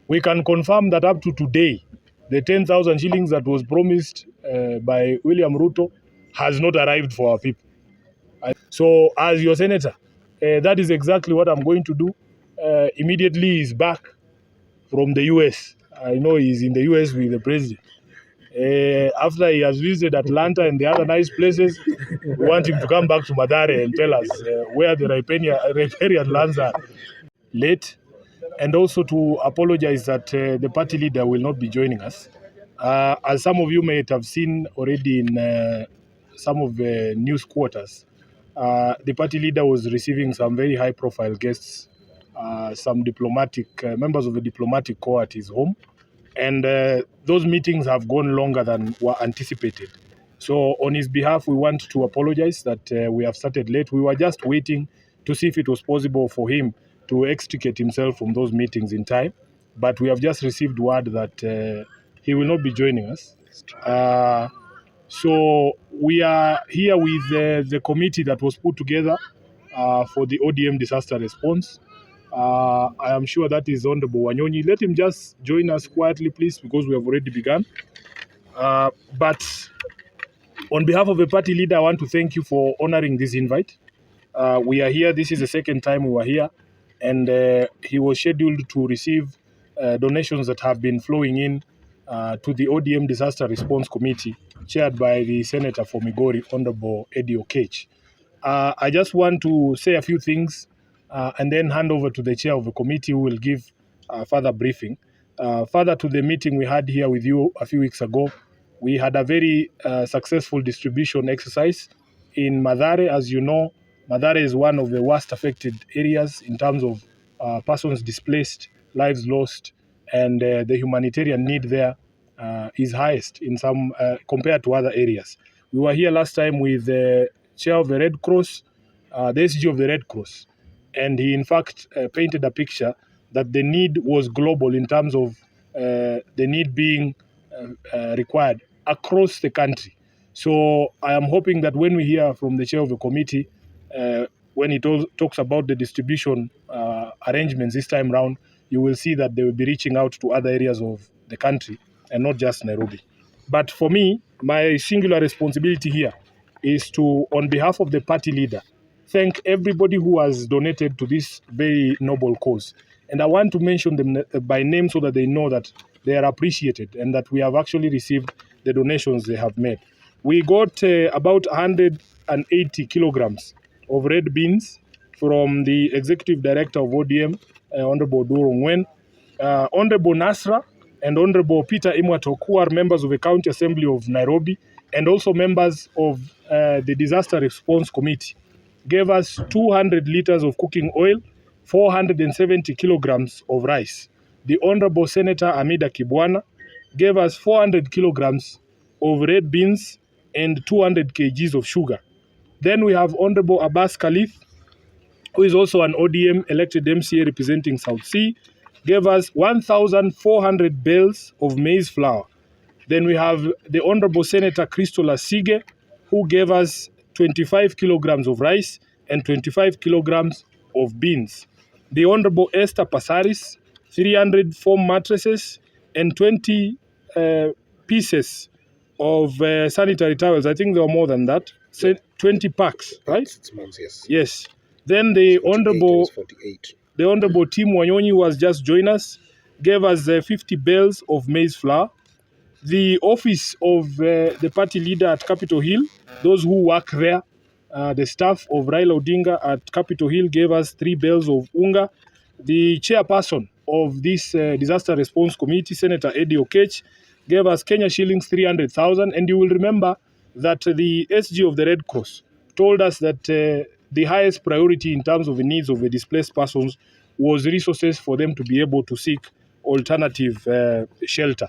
We can confirm that up to today, the 10,000 shillings that was promised by William Ruto has not arrived for our people. So as your senator, that is exactly what I'm going to do. Immediately he's back from the US. I know he's in the US with the president. After he has visited Atlanta and the other nice places, we want him to come back to Mathare and tell us where the riparian lands are. Late, and also to apologize that the party leader will not be joining us. As some of you may have seen already in some of the news quarters, the party leader was receiving some very high-profile guests, some diplomatic members of the diplomatic corps at his home, and those meetings have gone longer than were anticipated. So on his behalf, we want to apologize that we have started late. We were just waiting to see if it was possible for him to extricate himself from those meetings in time, but we have just received word that he will not be joining us. So we are here with the committee that was put together for the ODM disaster response. I am sure that is Honorable Wanyonyi. Let him just join us quietly, please, because we have already begun. But on behalf of the party leader, I want to thank you for honoring this invite. We are here. This is the second time we were here, and he was scheduled to receive donations that have been flowing in to the ODM Disaster Response Committee, chaired by the Senator for Migori, Honorable Eddie Okech. I just want to say a few things and then hand over to the chair of the committee, who will give further briefing. Further to the meeting we had here with you a few weeks ago, we had a very successful distribution exercise in Mathare. As you know, Mathare is one of the worst affected areas in terms of persons displaced, lives lost, and the humanitarian need there is highest in some compared to other areas. We were here last time with the chair of the Red Cross, the SG of the Red Cross, and he in fact painted a picture that the need was global in terms of the need being required across the country. So I am hoping that when we hear from the chair of the committee, when he talks about the distribution arrangements this time round, you will see that they will be reaching out to other areas of the country and not just Nairobi. But for me, my singular responsibility here is to, on behalf of the party leader, thank everybody who has donated to this very noble cause. And I want to mention them by name so that they know that they are appreciated and that we have actually received the donations they have made. We got about 180 kilograms of red beans from the Executive Director of ODM, Honorable Duro Ngwen, Honorable Nasra, and Honorable Peter Imwatok, who are members of the County Assembly of Nairobi and also members of the Disaster Response Committee, gave us 200 liters of cooking oil, 470 kilograms of rice. The Honorable Senator Amida Kibwana gave us 400 kilograms of red beans and 200 kgs of sugar. Then we have Honorable Abbas Khalif, who is also an ODM elected MCA representing South Sea, gave us 1,400 bales of maize flour. Then we have the Honorable Senator Christola Sige, who gave us 25 kilograms of rice and 25 kilograms of beans. The Honorable Esther Pasaris, 300 foam mattresses and 20 pieces of sanitary towels. I think there were more than that. 20 packs, right? 6 months, yes. Yes. Then the Honorable Tim Wanyonyi, who has just joined us, gave us 50 bales of maize flour. The office of the party leader at Capitol Hill, those who work there, the staff of Raila Odinga at Capitol Hill, gave us 3 bales of unga. The chairperson of this disaster response committee, Senator Eddie Okech, gave us Kenya shillings 300,000. And you will remember that the SG of the Red Cross told us that the highest priority in terms of the needs of the displaced persons was resources for them to be able to seek alternative shelter.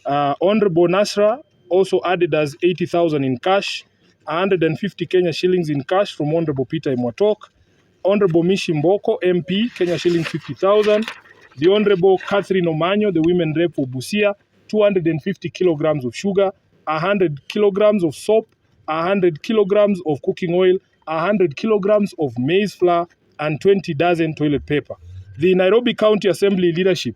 Honorable Nasra also added us 80,000 in cash, 150 Kenya shillings in cash from Honorable Peter Imwatok. Honorable Mishi Mboko, MP, Kenya shillings 50,000. The Honorable Catherine Omanyo, the women rep for Busia, 250 kilograms of sugar, 100 kilograms of soap, 100 kilograms of cooking oil, 100 kilograms of maize flour, and 20 dozen toilet paper. The Nairobi County Assembly leadership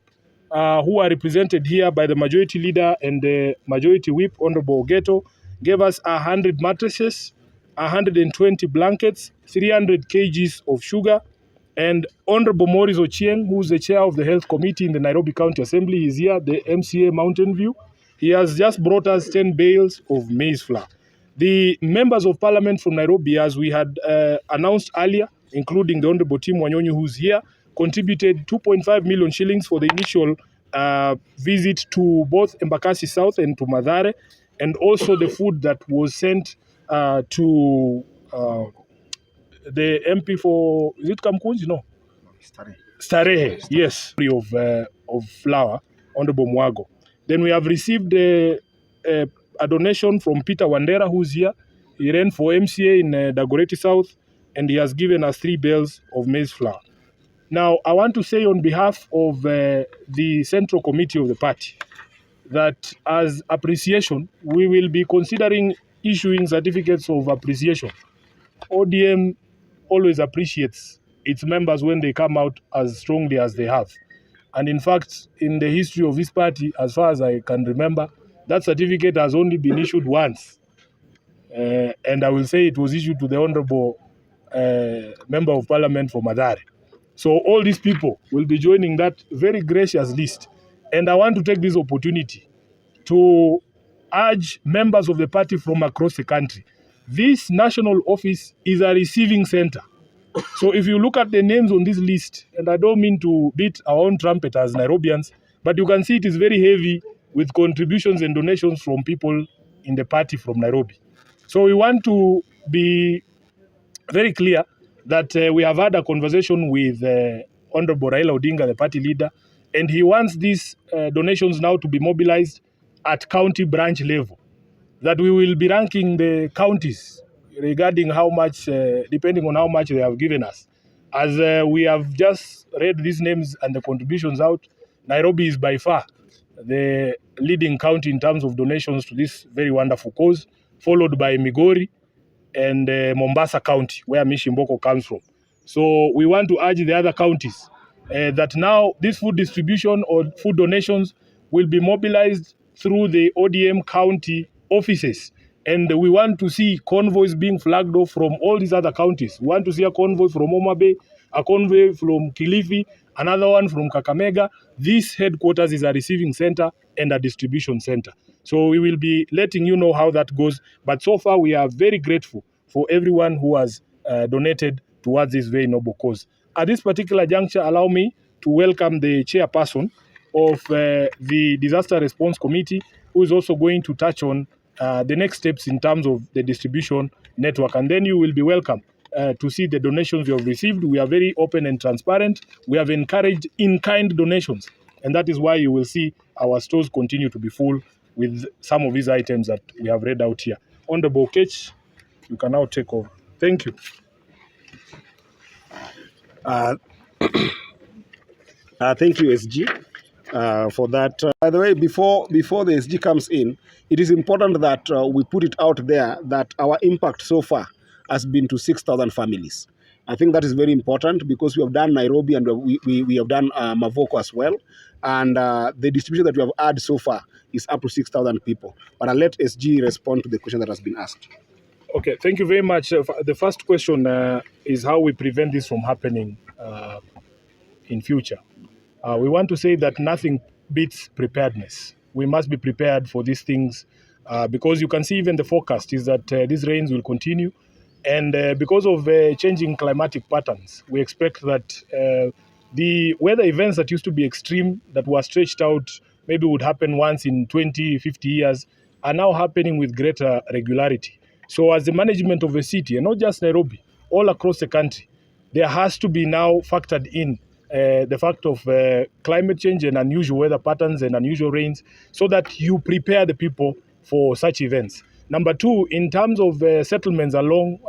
who are represented here by the majority leader and the majority whip, Honorable Ogeto, gave us 100 mattresses, 120 blankets, 300 kgs of sugar, and Honorable Maurice Ochieng, who's the chair of the Health Committee in the Nairobi County Assembly, is here, the MCA Mountain View. He has just brought us 10 bales of maize flour. The members of parliament from Nairobi, as we had announced earlier, including the Honorable Tim Wanyonyi, who's here, contributed 2.5 million shillings for the initial visit to both Embakasi South and to Mathare, and also the food that was sent to the MP for, is it Kamkunji? No. Starehe, yes, of flour, Honorable Mwago. Then we have received a donation from Peter Wandera, who's here. He ran for MCA in Dagoretti South, and he has given us 3 bales of maize flour. Now, I want to say on behalf of the Central Committee of the party that as appreciation, we will be considering issuing certificates of appreciation. ODM always appreciates its members when they come out as strongly as they have. And in fact, in the history of this party, as far as I can remember, that certificate has only been issued once. And I will say it was issued to the Honorable Member of Parliament for Mathare. So all these people will be joining that very gracious list. And I want to take this opportunity to urge members of the party from across the country. This national office is a receiving center. So if you look at the names on this list, and I don't mean to beat our own trumpet as Nairobians, but you can see it is very heavy with contributions and donations from people in the party from Nairobi. So we want to be very clear that we have had a conversation with Honorable Raila Odinga, the party leader, and he wants these donations now to be mobilized at county branch level, that we will be ranking the counties regarding how much, depending on how much they have given us. As we have just read these names and the contributions out, Nairobi is by far the leading county in terms of donations to this very wonderful cause, followed by Migori and Mombasa County, where Mishimboko comes from. So we want to urge the other counties that now this food distribution or food donations will be mobilized through the ODM county offices. And we want to see convoys being flagged off from all these other counties. We want to see a convoy from Homa Bay, a convoy from Kilifi, another one from Kakamega. This headquarters is a receiving center and a distribution center. So we will be letting you know how that goes. But so far, we are very grateful for everyone who has donated towards this very noble cause. At this particular juncture, allow me to welcome the chairperson of the Disaster Response Committee, who is also going to touch on the next steps in terms of the distribution network. And then you will be welcome to see the donations you have received. We are very open and transparent. We have encouraged in-kind donations. And that is why you will see our stores continue to be full with some of these items that we have read out here. Honorable Okech, you can now take over. Thank you. Thank you, SG, for that. By the way, before the SG comes in, it is important that we put it out there that our impact so far has been to 6,000 families. I think that is very important because we have done Nairobi and we have done Mavoko as well. And the distribution that we have had so far is up to 6,000 people. But I'll let SG respond to the question that has been asked. Okay, thank you very much. The first question is how we prevent this from happening in future. We want to say that nothing beats preparedness. We must be prepared for these things because you can see even the forecast is that these rains will continue. And because of changing climatic patterns, we expect that the weather events that used to be extreme, that were stretched out, maybe would happen once in 20, 50 years, are now happening with greater regularity. So as the management of a city, and not just Nairobi, all across the country, there has to be now factored in the fact of climate change and unusual weather patterns and unusual rains so that you prepare the people for such events. Number two, in terms of settlements along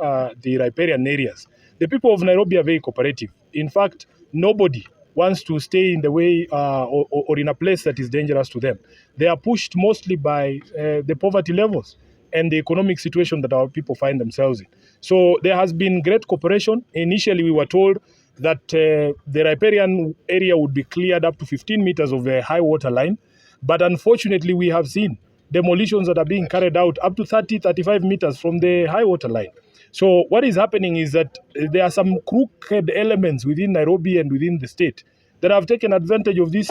the riparian areas, the people of Nairobi are very cooperative. In fact, nobody wants to stay in the way or in a place that is dangerous to them. They are pushed mostly by the poverty levels and the economic situation that our people find themselves in. So there has been great cooperation. Initially, we were told that the riparian area would be cleared up to 15 meters of the high water line. But unfortunately, we have seen demolitions that are being carried out up to 30, 35 meters from the high water line. So what is happening is that there are some crooked elements within Nairobi and within the state that have taken advantage of this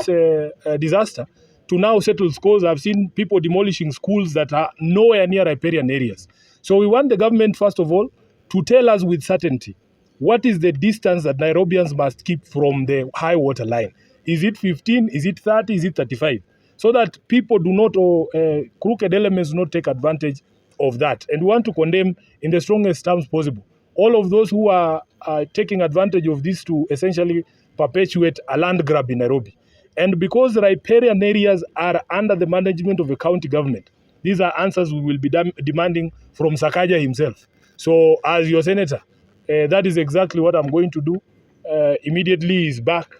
disaster to now settle scores. I've seen people demolishing schools that are nowhere near riparian areas. So we want the government, first of all, to tell us with certainty what is the distance that Nairobians must keep from the high water line. Is it 15? Is it 30? Is it 35? So that people do not, crooked elements do not take advantage of that. And we want to condemn in the strongest terms possible all of those who are taking advantage of this to essentially perpetuate a land grab in Nairobi. And because riparian areas are under the management of the county government, these are answers we will be demanding from Sakaja himself. So as your senator, that is exactly what I'm going to do. Immediately he's back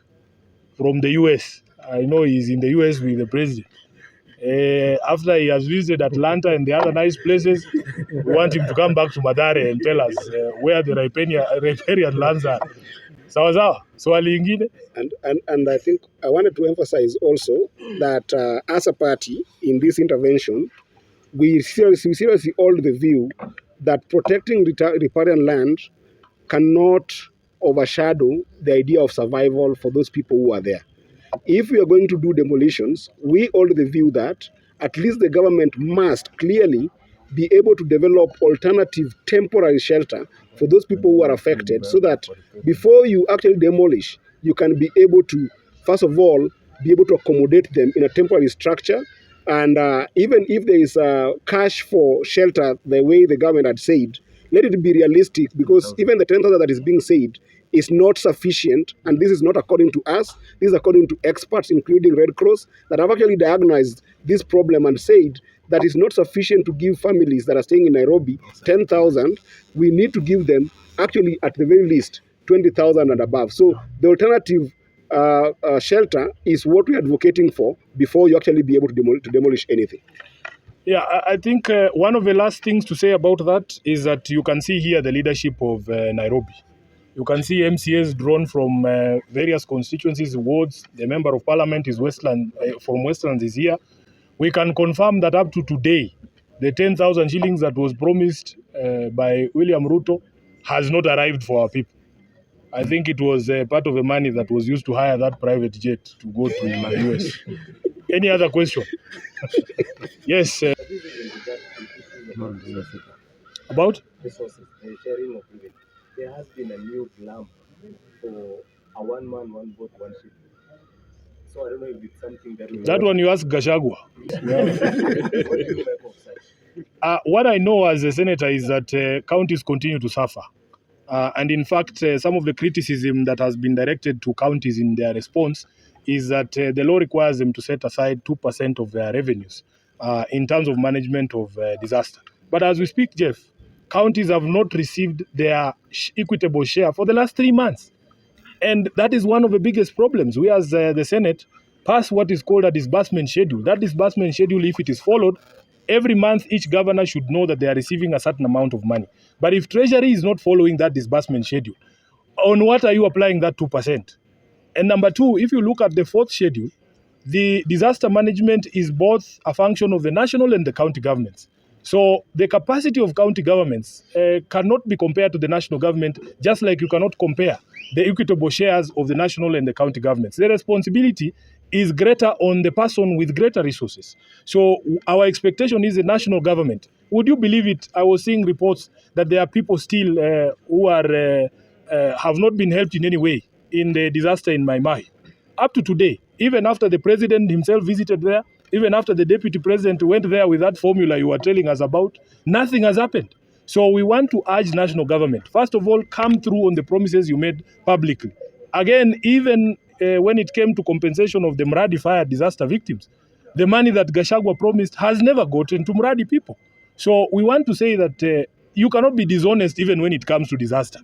from the US. I know he's in the US with the president. After he has visited Atlanta and the other nice places, we want him to come back to Mathare and tell us where the riparian lands are. Sawa sawa. Swali ingine? And I think I wanted to emphasize also that as a party in this intervention, we seriously hold the view that protecting riparian land cannot overshadow the idea of survival for those people who are there. If we are going to do demolitions, we hold the view that at least the government must clearly be able to develop alternative temporary shelter for those people who are affected, so that before you actually demolish, you can be able to, first of all, be able to accommodate them in a temporary structure. And even if there is cash for shelter, the way the government had said, let it be realistic, because even the 10,000 that is being said is not sufficient. And this is not according to us. This is according to experts, including Red Cross, that have actually diagnosed this problem and said that is not sufficient to give families that are staying in Nairobi 10,000. We need to give them, actually, at the very least, 20,000 and above. So the alternative shelter is what we're advocating for before you actually be able to demolish anything. Yeah, I think one of the last things to say about that is that you can see here the leadership of Nairobi. You can see MCAs drawn from various constituencies, wards. The member of parliament is from Westlands is here. We can confirm that up to today, the 10,000 shillings that was promised by William Ruto has not arrived for our people. I think it was part of the money that was used to hire that private jet to go to the US. Any other question? Yes. About? Resources, the sharing of it. There has been a new plan for a one man, one vote, one ship. So I don't know if it's something that one you ask Gachagua. What I know as a senator is that counties continue to suffer. And in fact, some of the criticism that has been directed to counties in their response is that the law requires them to set aside 2% of their revenues in terms of management of disaster. But as we speak, Jeff, counties have not received their equitable share for the last 3 months. And that is one of the biggest problems. We as the Senate pass what is called a disbursement schedule. That disbursement schedule, if it is followed, every month each governor should know that they are receiving a certain amount of money. But if Treasury is not following that disbursement schedule, on what are you applying that 2%? And number two, if you look at the fourth schedule, the disaster management is both a function of the national and the county governments. So the capacity of county governments cannot be compared to the national government, just like you cannot compare the equitable shares of the national and the county governments. The responsibility is greater on the person with greater resources. So our expectation is the national government. Would you believe it? I was seeing reports that there are people still who are have not been helped in any way in the disaster in Mai Mai. Up to today, even after the president himself visited there, even after the deputy president went there with that formula you were telling us about, nothing has happened. So we want to urge national government, first of all, come through on the promises you made publicly. Again, even when it came to compensation of the Mradi fire disaster victims, the money that Gachagua promised has never gotten to Mradi people. So we want to say that you cannot be dishonest even when it comes to disaster.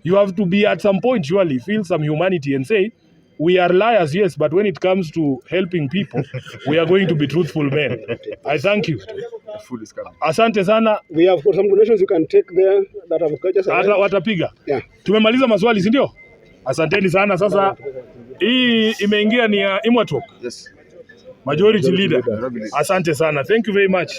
You have to be at some point, surely, feel some humanity and say, we are liars, yes, but when it comes to helping people, we are going to be truthful men. I thank you. Asante sana. We have got some donations you can take there that have just watapiga. Yeah. Tumemaliza maswali, si ndio? Asanteni sana. Sasa hii imeingia ni ya Imwatok. Yes. Majority leader. Asante sana. Thank you very much.